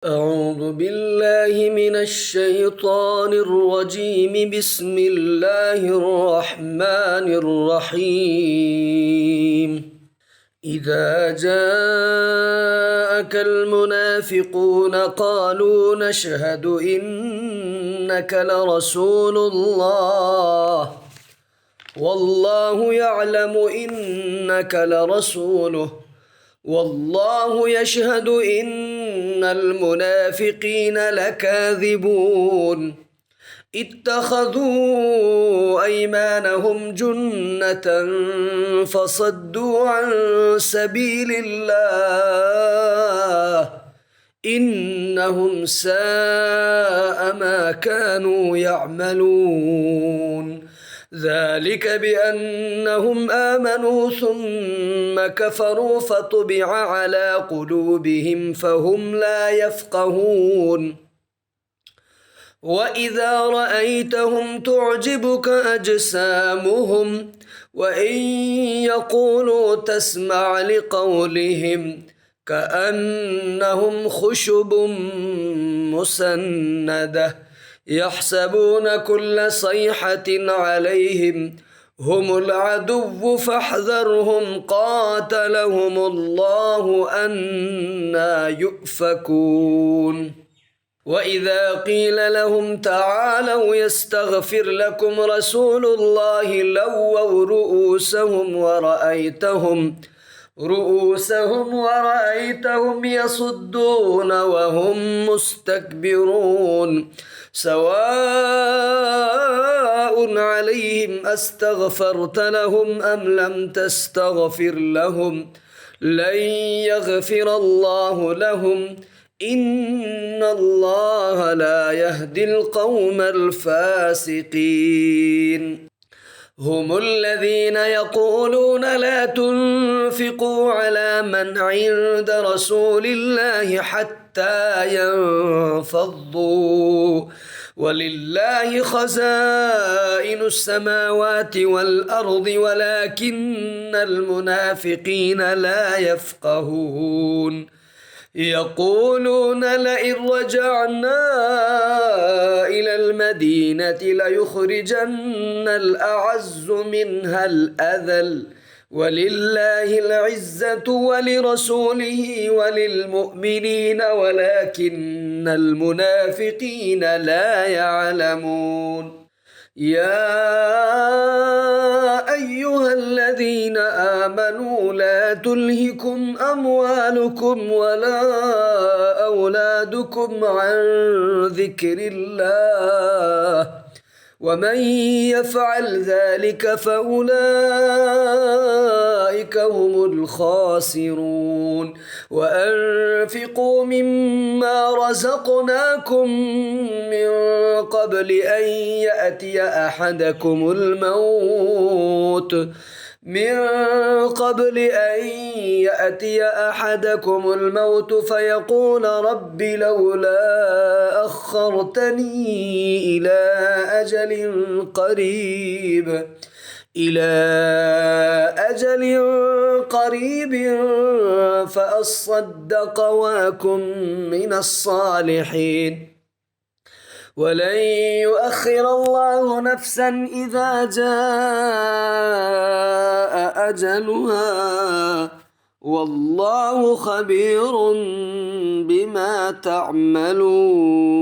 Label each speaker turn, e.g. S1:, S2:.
S1: أعوذ بالله من الشيطان الرجيم. بسم الله الرحمن الرحيم. إذا جاءك المنافقون قالوا نشهد إنك لرسول الله والله يعلم إنك لرسوله والله يشهد إن المنافقين لكاذبون. اتخذوا أيمانهم جنة فصدوا عن سبيل الله إنهم ساء ما كانوا يعملون. ذلك بأنهم آمنوا ثم كفروا فطبع على قلوبهم فهم لا يفقهون. وإذا رأيتهم تعجبك أجسامهم وإن يقولوا تسمع لقولهم كأنهم خشب مسندة يحسبون كل صيحة عليهم هم العدو فاحذرهم قاتلهم الله أنى يؤفكون. وإذا قيل لهم تعالوا يستغفر لكم رسول الله لووا رؤوسهم ورأيتهم يصدون وهم مستكبرون. سواء عليهم أستغفرت لهم أم لم تستغفر لهم لن يغفر الله لهم إن الله لا يهدي القوم الفاسقين. هم الذين يقولون لا تنفقوا على من عند رسول الله حتى ينفضوا ولله خزائن السماوات والأرض ولكن المنافقين لا يفقهون. يقولون لئن رجعنا إلى المدينة ليخرجن الأعز منها الأذل ولله العزة ولرسوله وللمؤمنين ولكن المنافقين لا يعلمون. يا أيها الذين آمنوا لا تلهكم أموالكم ولا أولادكم عن ذكر الله ومن يفعل ذلك فأولئك هم الخاسرون. وأنفقوا مما رزقناكم من قبل أن يأتي أحدكم الموت فيقول رب لولا أخرتني إلى أجل قريب فأصدق وأكن من الصالحين ولن يؤخر الله نفسا إذا جاء أجلها والله خبير بما تعملون.